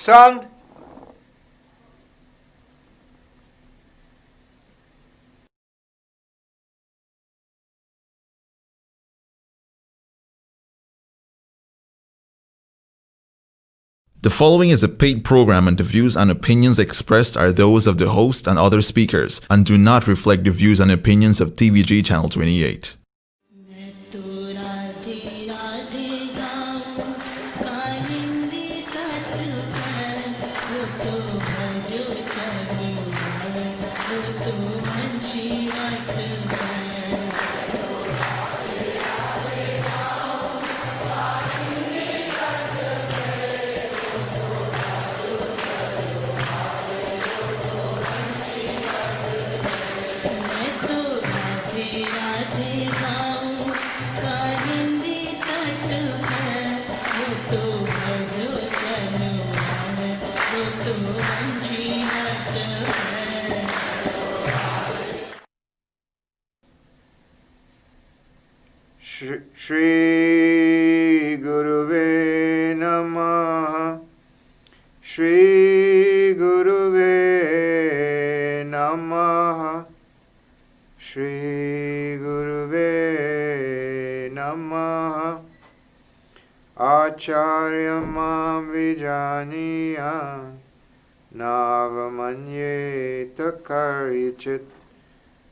Sound? The following is a paid program, and the views and opinions expressed are those of the host and other speakers and do not reflect the views and opinions of TVG Channel 28. Shri Guruve Namaha. Shri Guruve Namaha. Shri Guruve Namaha. Acharya Mam Vijaniya Navamanye Takarichit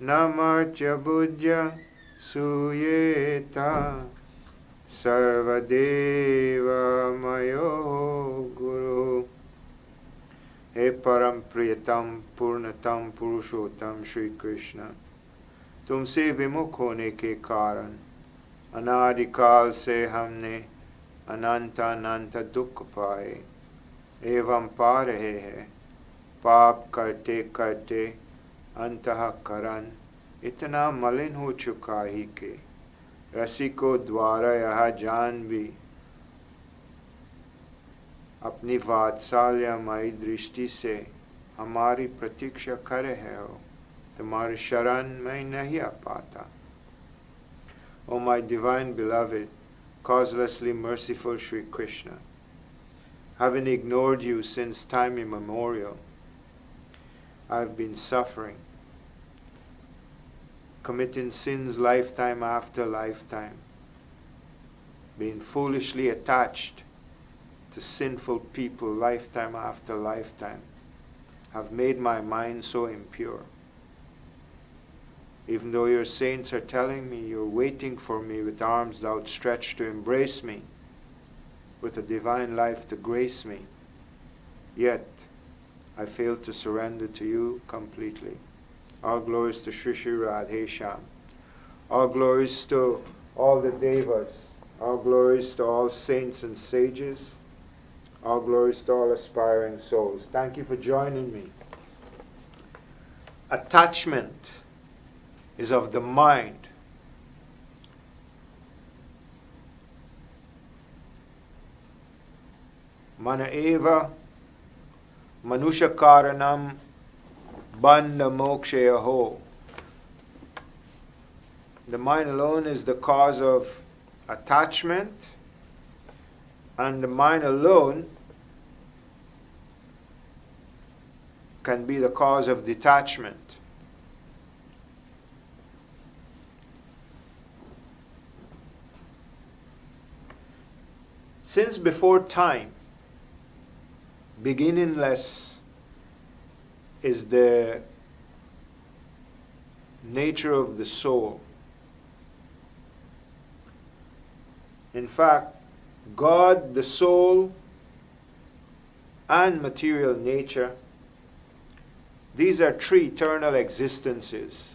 Namartya Buddhya Suyeta Sarvadeva Mayo Guru. He Param Priyatam Purnatam Purushotam Shri Krishna, तुमसे विमुख होने के कारण अनादिकाल से हमने अनंत अनंत दुख पाए एवं पा रहे हैं। पाप करते करते अंतःकरण इतना मलिन हो चुका ही कि रसिकों द्वारा यह जान भी अपनी वात्सल्यमयी दृष्टि से हमारी प्रतीक्षा कर रहे हो, तुम्हारी शरण में नहीं आ पाता। O my divine beloved, causelessly merciful Sri Krishna, having ignored you since time immemorial, I have been suffering, committing sins lifetime after lifetime, being foolishly attached to sinful people lifetime after lifetime, have made my mind so impure. Even though your saints are telling me you're waiting for me with arms outstretched to embrace me, with a divine life to grace me, yet I fail to surrender to you completely. All glories to Shri Shri Radhe Shyam. All glories to all the devas. All glories to all saints and sages. All glories to all aspiring souls. Thank you for joining me. Attachment is of the mind. Mana eva manusha karanam bandha mokshayaho. The mind alone is the cause of attachment, and the mind alone can be the cause of detachment. Since before time, beginningless is the nature of the soul. In fact, God, the soul, and material nature, these are three eternal existences.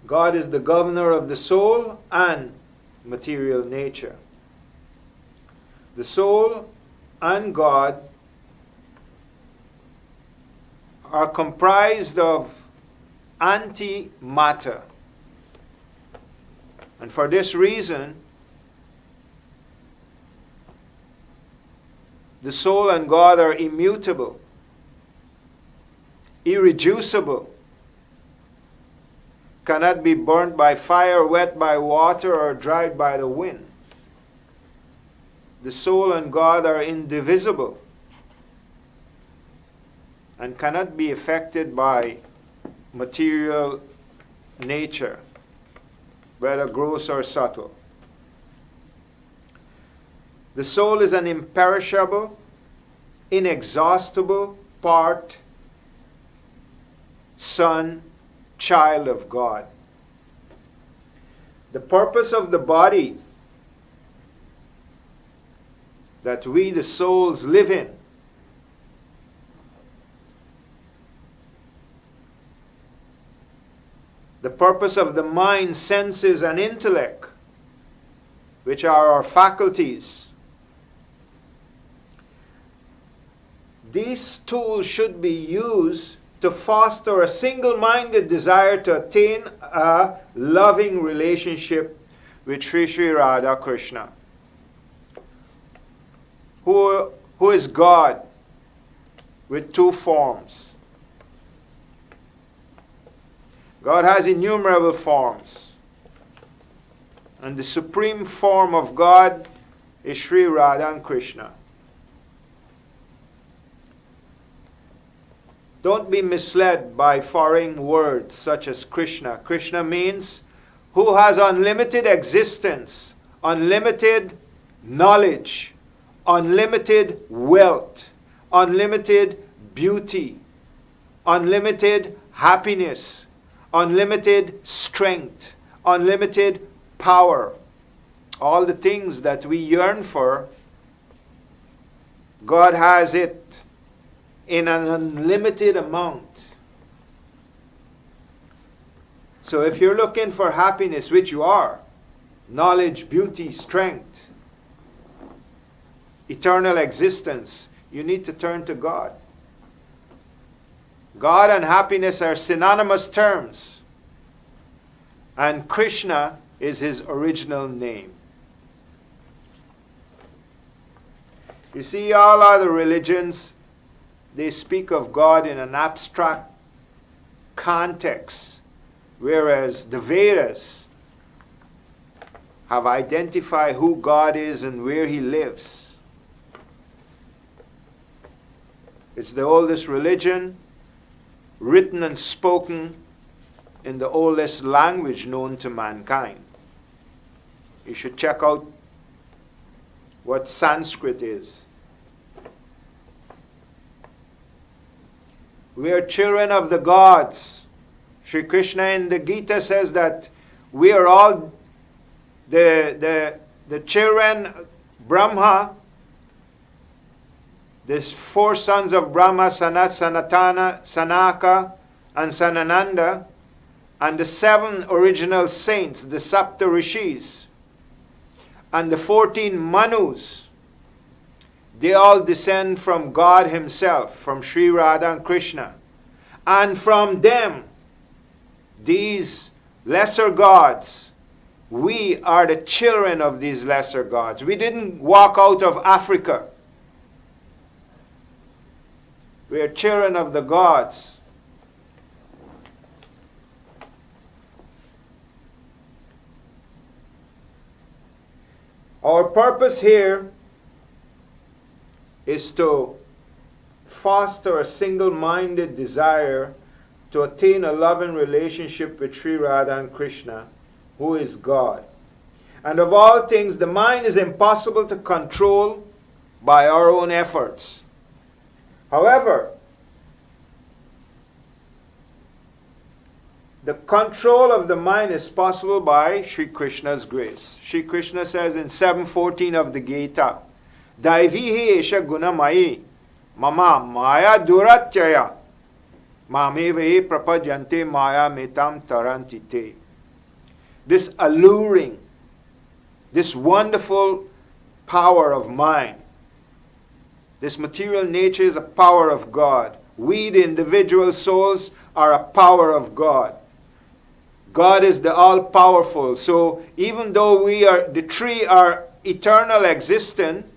God is the governor of the soul and material nature. The soul and God are comprised of antimatter. And for this reason, the soul and God are immutable, irreducible, cannot be burnt by fire, wet by water, or dried by the wind. the soul and God are indivisible and cannot be affected by material nature, whether gross or subtle. The soul is an imperishable, inexhaustible part, son, child of God. The purpose of the body that we, the souls, live in the purpose of the mind, senses, and intellect, which are our faculties. These tools should be used to foster a single-minded desire to attain a loving relationship with Sri Sri Radha Krishna, who is God with two forms. God has innumerable forms, and the supreme form of God is Sri Radha and Krishna. Don't be misled by foreign words such as Krishna. Krishna means who has unlimited existence, unlimited knowledge, unlimited wealth, unlimited beauty, unlimited happiness, unlimited strength, unlimited power. All the things that we yearn for, God has it in an unlimited amount. So if you're looking for happiness, which you are, knowledge, beauty, strength, eternal existence, you need to turn to God. God and happiness are synonymous terms, and Krishna is his original name. You see, all other religions, they speak of God in an abstract context, whereas the Vedas have identified who God is and where he lives. It's the oldest religion, written and spoken in the oldest language known to mankind. You should check out what Sanskrit is. We are children of the gods. Sri Krishna in the Gita says that we are all the children, Brahma, there's four sons of Brahma, Sanat, Sanatana, Sanaka, and Sanananda, and the seven original saints, the Sapta Rishis, and the 14 Manus. They all descend from God himself, from Sri Radha and Krishna. And from them, these lesser gods, we are the children of these lesser gods. We didn't walk out of Africa. We are children of the gods. Our purpose here is to foster a single-minded desire to attain a loving relationship with Sri Radha and Krishna, who is God. And of all things, the mind is impossible to control by our own efforts. However, the control of the mind is possible by Sri Krishna's grace. Sri Krishna says in 7:14 of the Gita, Daivihi esha gunamayi mama maya duratyaya mamevaye prapajante maya metam tarantite. This alluring, this wonderful power of mind, this material nature is a power of God. We, the individual souls, are a power of God. God is the all-powerful. So even though the three are eternal existent,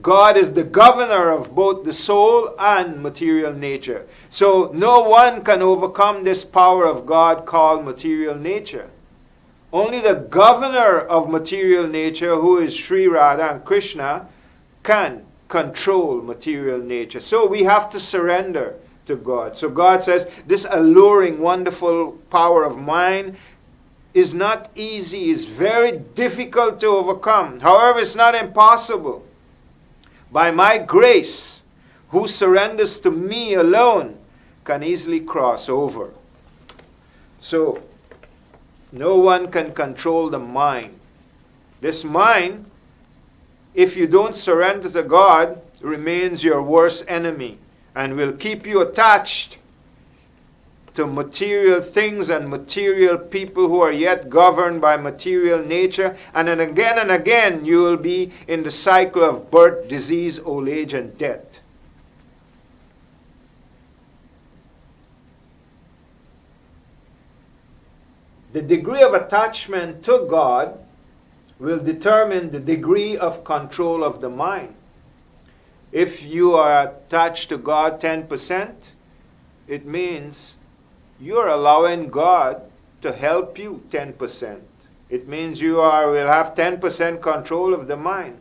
God is the governor of both the soul and material nature. So no one can overcome this power of God called material nature. Only the governor of material nature, who is Sri Radha and Krishna, can control material nature. So we have to surrender to God. So God says, this alluring, wonderful power of mine is not easy, it's very difficult to overcome. However, it's not impossible. By my grace, who surrenders to me alone can easily cross over. So, no one can control the mind. This mind, if you don't surrender to God, remains your worst enemy and will keep you attached to material things and material people who are yet governed by material nature. And then again, you will be in the cycle of birth, disease, old age, and death. The degree of attachment to God will determine the degree of control of the mind. If you are attached to God 10%, it means you're allowing God to help you 10%. It means you will have 10% control of the mind.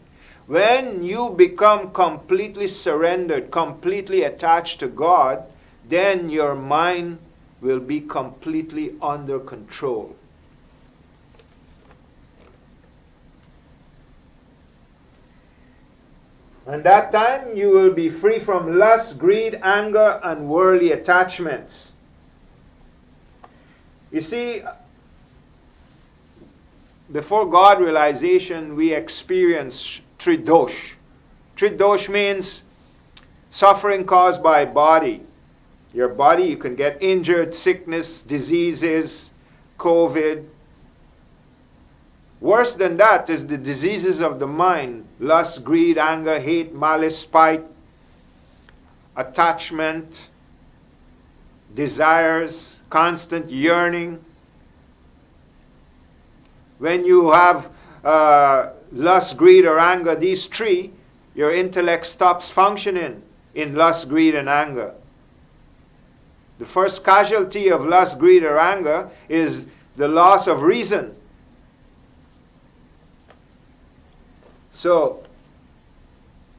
When you become completely surrendered, completely attached to God, then your mind will be completely under control. And that time you will be free from lust, greed, anger, and worldly attachments. You see, before God realization, we experience tridosh. Tridosh means suffering caused by body. Your body, you can get injured, sickness, diseases, COVID. Worse than that is the diseases of the mind: lust, greed, anger, hate, malice, spite, attachment, desires, constant yearning. When you have lust, greed, or anger, these three, your intellect stops functioning in lust, greed, and anger. The first casualty of lust, greed, or anger is the loss of reason. So,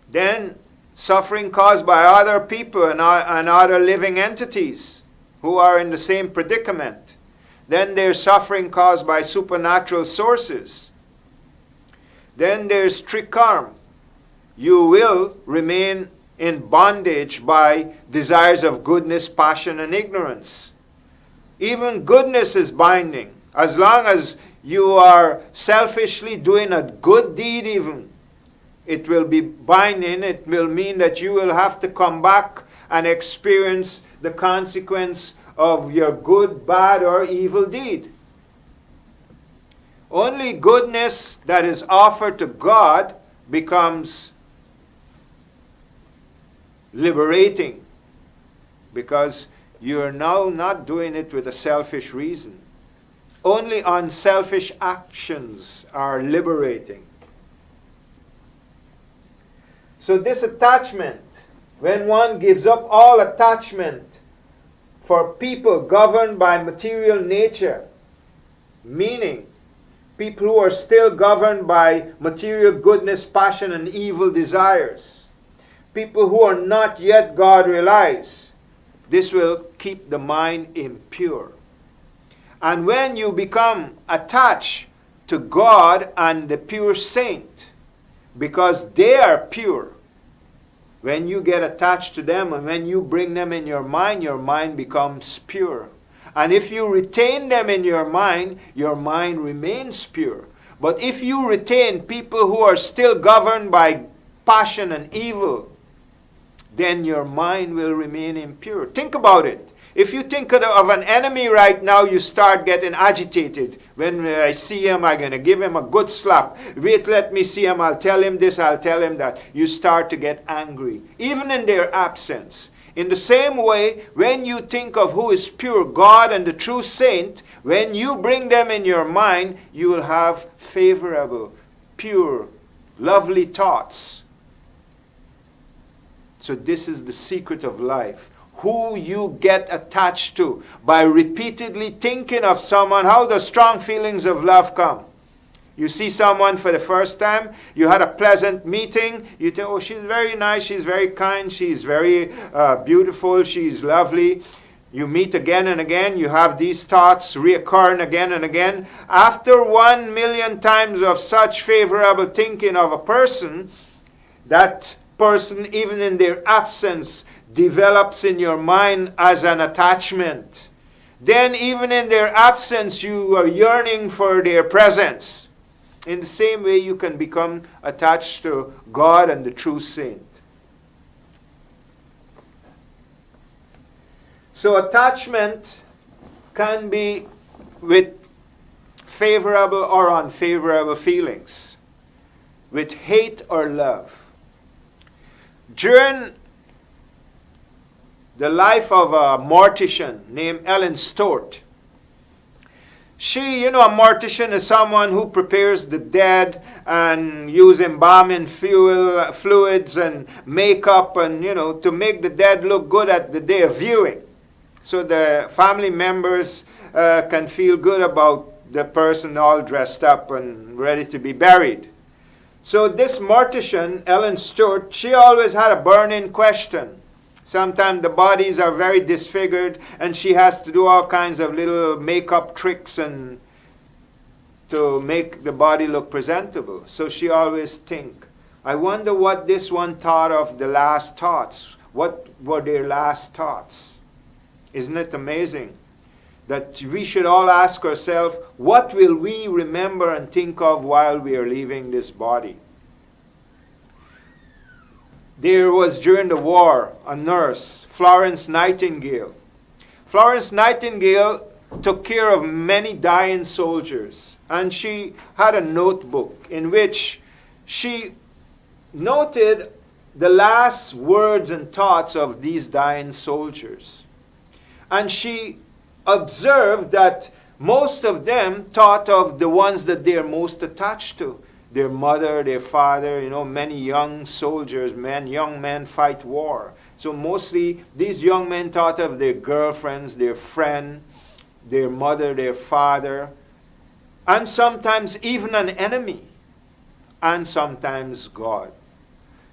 then suffering caused by other people and other living entities who are in the same predicament. Then there's suffering caused by supernatural sources. Then there's trikarm. You will remain in bondage by desires of goodness, passion, and ignorance. Even goodness is binding. As long as you are selfishly doing a good deed even, it will be binding. It will mean that you will have to come back and experience the consequence of your good, bad, or evil deed. Only goodness that is offered to God becomes liberating, because you are now not doing it with a selfish reason. Only unselfish actions are liberating. So this attachment, when one gives up all attachment for people governed by material nature, meaning people who are still governed by material goodness, passion, and evil desires, people who are not yet God realized, this will keep the mind impure. And when you become attached to God and the pure saint, because they are pure, when you get attached to them and when you bring them in your mind becomes pure. And if you retain them in your mind remains pure. But if you retain people who are still governed by passion and evil, then your mind will remain impure. Think about it. If you think of an enemy right now, you start getting agitated. When I see him, I'm going to give him a good slap. Wait, let me see him. I'll tell him this, I'll tell him that. You start to get angry, even in their absence. In the same way, when you think of who is pure, God and the true saint, when you bring them in your mind, you will have favorable, pure, lovely thoughts. So this is the secret of life. who you get attached to by repeatedly thinking of someone. How the strong feelings of love come. You see someone for the first time, you had a pleasant meeting, you think, oh, she's very nice, she's very kind, she's very beautiful, she's lovely. You meet again and again, you have these thoughts reoccurring again and again. After 1,000,000 times of such favorable thinking of a person, that person, even in their absence, develops in your mind as an attachment. Then even in their absence, you are yearning for their presence. In the same way, you can become attached to God and the true saint. So attachment can be with favorable or unfavorable feelings, with hate or love. During the life of a mortician named Ellen Stewart, a mortician is someone who prepares the dead and use embalming fluids and makeup and, to make the dead look good at the day of viewing. So the family members can feel good about the person all dressed up and ready to be buried. So this mortician, Ellen Stewart, she always had a burning question. Sometimes the bodies are very disfigured and she has to do all kinds of little makeup tricks and to make the body look presentable. So she always think, I wonder what this one thought of the last thoughts. What were their last thoughts? Isn't it amazing that we should all ask ourselves, what will we remember and think of while we are leaving this body? There was during the war a nurse, Florence Nightingale. Florence Nightingale took care of many dying soldiers, and she had a notebook in which she noted the last words and thoughts of these dying soldiers. And she observed that most of them thought of the ones that they're most attached to. Their mother, their father, many young soldiers, young men fight war. So mostly these young men thought of their girlfriends, their friend, their mother, their father, and sometimes even an enemy, and sometimes God.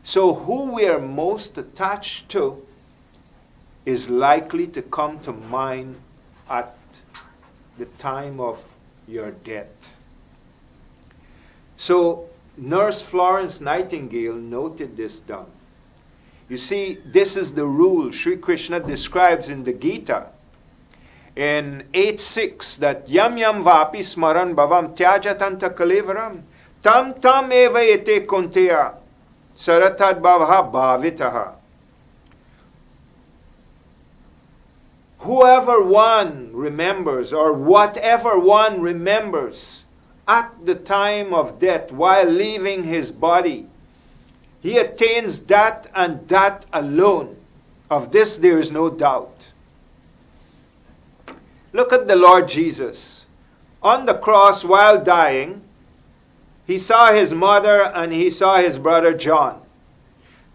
So who we are most attached to is likely to come to mind at the time of your death. So Nurse Florence Nightingale noted this down. You see, this is the rule Sri Krishna describes in the Gita in 8.6, that yam yam vapi smaran bhavam tyajatanta kalevaram tam tam eva ete konteya saratad bhavaha bhavitaha. Whoever one remembers, or whatever one remembers at the time of death while leaving his body, he attains that and that alone. Of this there is no doubt. Look at the Lord Jesus. On the cross while dying, he saw his mother and he saw his brother John.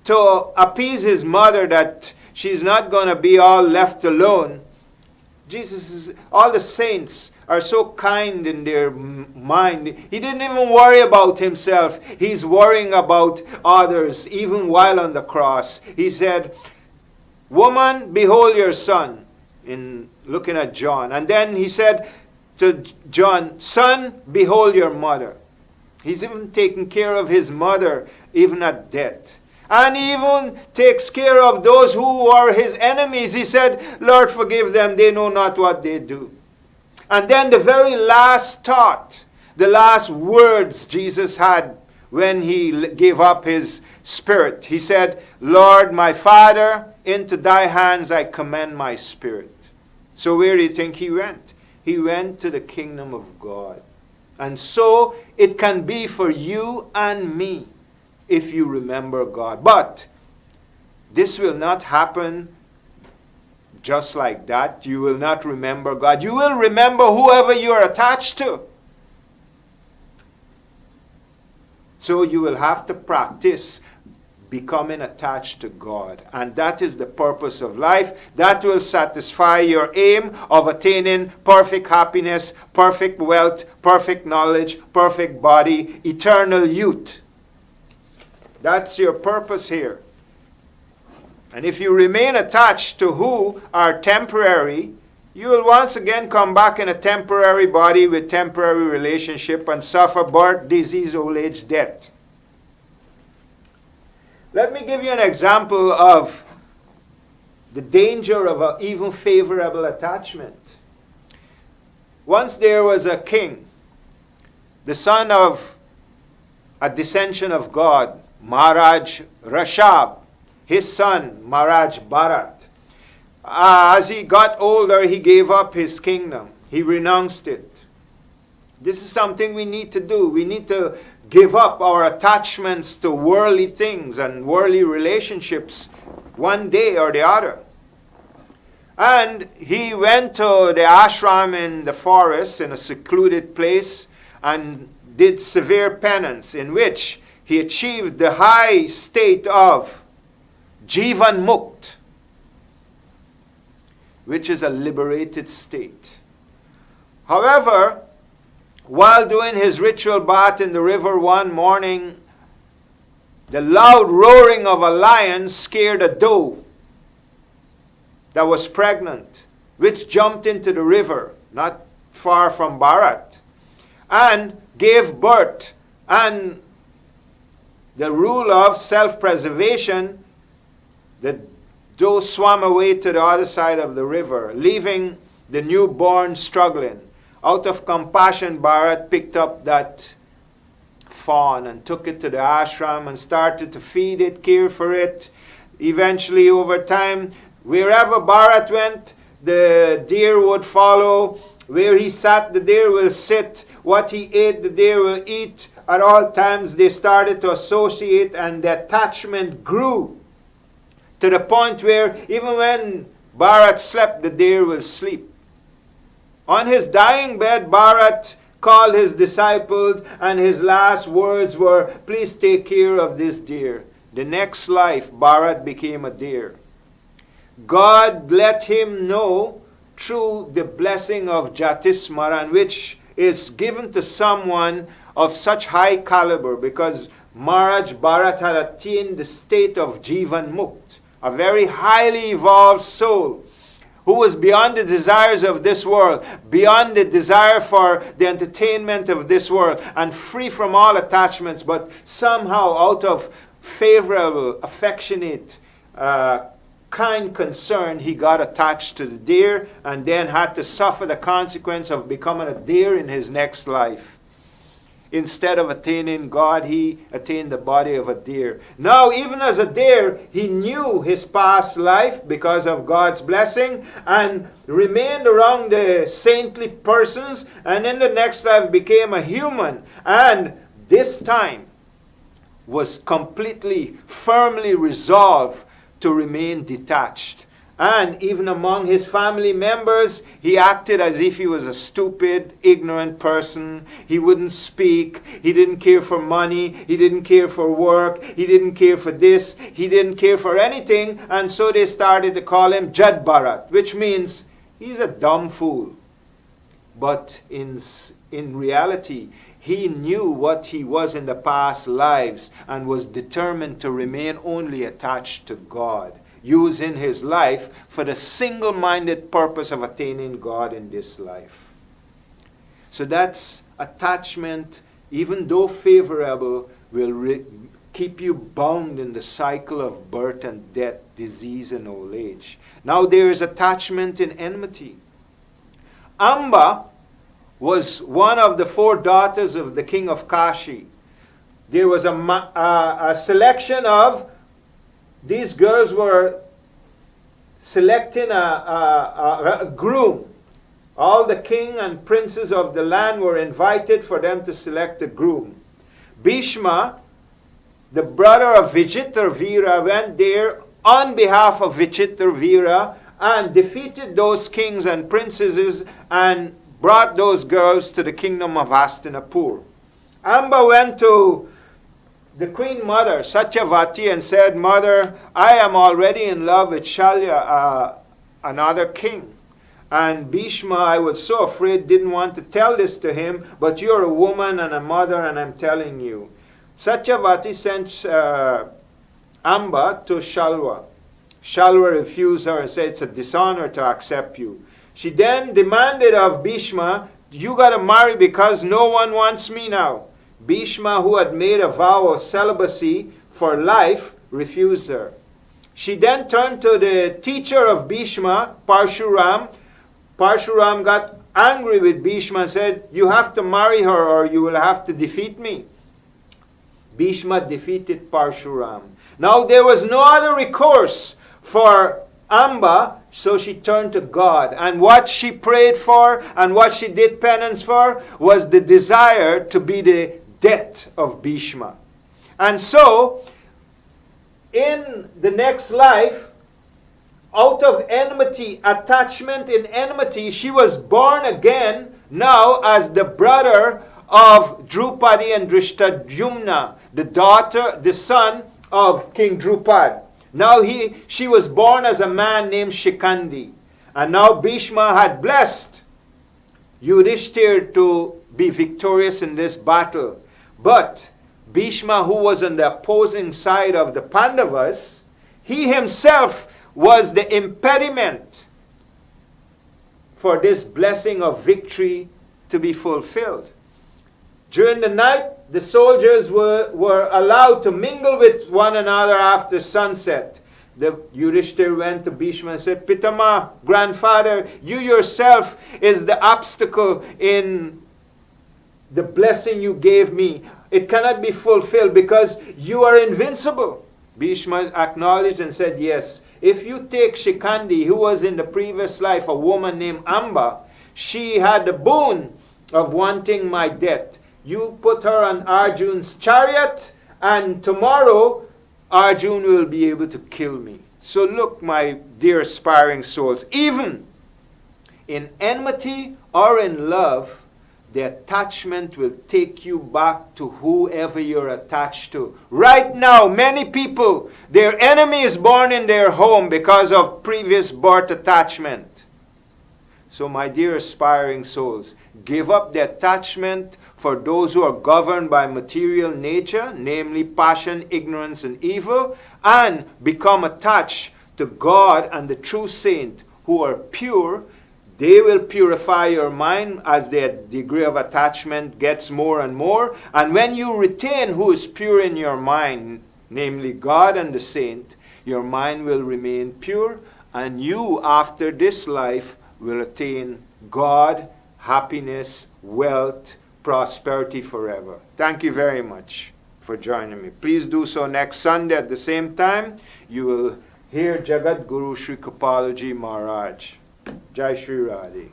To appease his mother that she's not going to be all left alone, all the saints are so kind in their mind. He didn't even worry about himself. He's worrying about others, even while on the cross. He said, woman, behold your son, in looking at John. And then he said to John, son, behold your mother. He's even taking care of his mother, even at death. And even takes care of those who are his enemies. He said, Lord, forgive them, they know not what they do. And then the very last thought, the last words Jesus had when he gave up his spirit. He said, Lord, my Father, into thy hands I commend my spirit. So where do you think he went? He went to the kingdom of God. And so it can be for you and me if you remember God. But this will not happen just like that. You will not remember God. You will remember whoever you are attached to. So you will have to practice becoming attached to God. And that is the purpose of life. That will satisfy your aim of attaining perfect happiness, perfect wealth, perfect knowledge, perfect body, eternal youth. That's your purpose here. And if you remain attached to who are temporary, you will once again come back in a temporary body with temporary relationship and suffer birth, disease, old age, death. Let me give you an example of the danger of an even favorable attachment. Once there was a king, the son of a descension of God, Maharaj Rashab, his son, Maharaj Bharat. As he got older, he gave up his kingdom. He renounced it. This is something we need to do. We need to give up our attachments to worldly things and worldly relationships one day or the other. And he went to the ashram in the forest, in a secluded place, and did severe penance, in which he achieved the high state of Jivan Mukt, which is a liberated state. However, while doing his ritual bath in the river one morning, the loud roaring of a lion scared a doe that was pregnant, which jumped into the river, not far from Bharat, and gave birth. And the rule of self-preservation, the doe swam away to the other side of the river, leaving the newborn struggling. Out of compassion, Bharat picked up that fawn and took it to the ashram and started to feed it, care for it. Eventually, over time, wherever Bharat went, the deer would follow. Where he sat, the deer will sit. What he ate, the deer will eat. At all times, they started to associate, and the attachment grew to the point where even when Bharat slept, the deer will sleep. On his dying bed, Bharat called his disciples, and his last words were, "Please take care of this deer." The next life, Bharat became a deer. God let him know through the blessing of Jatismaran, which is given to someone of such high caliber, because Maharaj Bharat had attained the state of Jivan Mukt, a very highly evolved soul who was beyond the desires of this world, beyond the desire for the entertainment of this world, and free from all attachments, but somehow out of favorable, affectionate, kind concern, he got attached to the deer and then had to suffer the consequence of becoming a deer in his next life. Instead of attaining God, he attained the body of a deer. Now, even as a deer, he knew his past life because of God's blessing and remained around the saintly persons, and in the next life became a human, and this time was completely, firmly resolved to remain detached. And even among his family members, he acted as if he was a stupid, ignorant person. He wouldn't speak. He didn't care for money. He didn't care for work. He didn't care for this. He didn't care for anything. And so they started to call him Jad Bharat, which means he's a dumb fool. But in reality, he knew what he was in the past lives and was determined to remain only attached to God, using his life for the single-minded purpose of attaining God in this life. So that's attachment, even though favorable, will keep you bound in the cycle of birth and death, disease and old age. Now there is attachment in enmity. Amba was one of the 4 daughters of the king of Kashi. There was a selection of these girls were selecting a groom. All the king and princes of the land were invited for them to select a groom. Bhishma, the brother of Vichitraveera, went there on behalf of Vichitraveera and defeated those kings and princesses and brought those girls to the kingdom of Hastinapur. Amba went to the queen mother, Satyavati, and said, Mother, I am already in love with Shalya, another king. And Bhishma, I was so afraid, didn't want to tell this to him, but you're a woman and a mother, and I'm telling you. Satyavati sent Amba to Shalva. Shalva refused her and said, it's a dishonor to accept you. She then demanded of Bhishma, you got to marry because no one wants me now. Bhishma, who had made a vow of celibacy for life, refused her. She then turned to the teacher of Bhishma, Parshuram. Parshuram got angry with Bhishma and said, you have to marry her or you will have to defeat me. Bhishma defeated Parshuram. Now there was no other recourse for Amba, so she turned to God. And what she prayed for and what she did penance for was the desire to be the death of Bhishma. And so, in the next life, out of enmity, attachment in enmity, she was born again now as the brother of Drupadi and Drishtadyumna, the son of King Drupad. Now she was born as a man named Shikandi. And now Bhishma had blessed Yudhishthir to be victorious in this battle. But Bhishma, who was on the opposing side of the Pandavas, he himself was the impediment for this blessing of victory to be fulfilled. During the night, the soldiers were allowed to mingle with one another after sunset. The Yudhishthir went to Bhishma and said, Pitama, grandfather, you yourself is the obstacle in the blessing you gave me. It cannot be fulfilled because you are invincible. Bhishma acknowledged and said, yes, if you take Shikandi, who was in the previous life a woman named Amba, she had the boon of wanting my death. You put her on Arjun's chariot, and tomorrow Arjun will be able to kill me. So look, my dear aspiring souls, even in enmity or in love, the attachment will take you back to whoever you're attached to. Right now, many people, their enemy is born in their home because of previous birth attachment. So my dear aspiring souls, give up the attachment for those who are governed by material nature, namely passion, ignorance, and evil, and become attached to God and the true saint who are pure. They will purify your mind as the degree of attachment gets more and more. And when you retain who is pure in your mind, namely God and the saint, your mind will remain pure, and you, after this life, will attain God, happiness, wealth, prosperity forever. Thank you very much for joining me. Please do so next Sunday at the same time. You will hear JagadGuru Sri Kripaluji Maharaj. Jai Shri Radhe.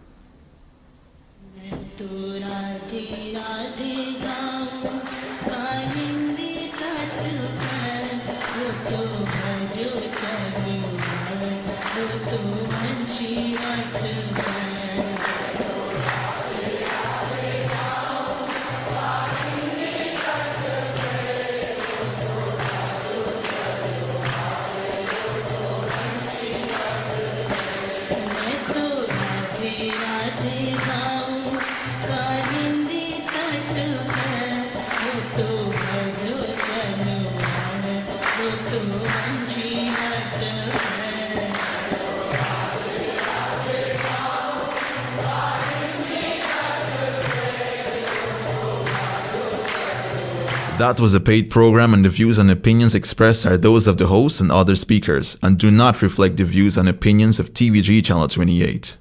That was a paid program, and the views and opinions expressed are those of the host and other speakers and do not reflect the views and opinions of TVG Channel 28.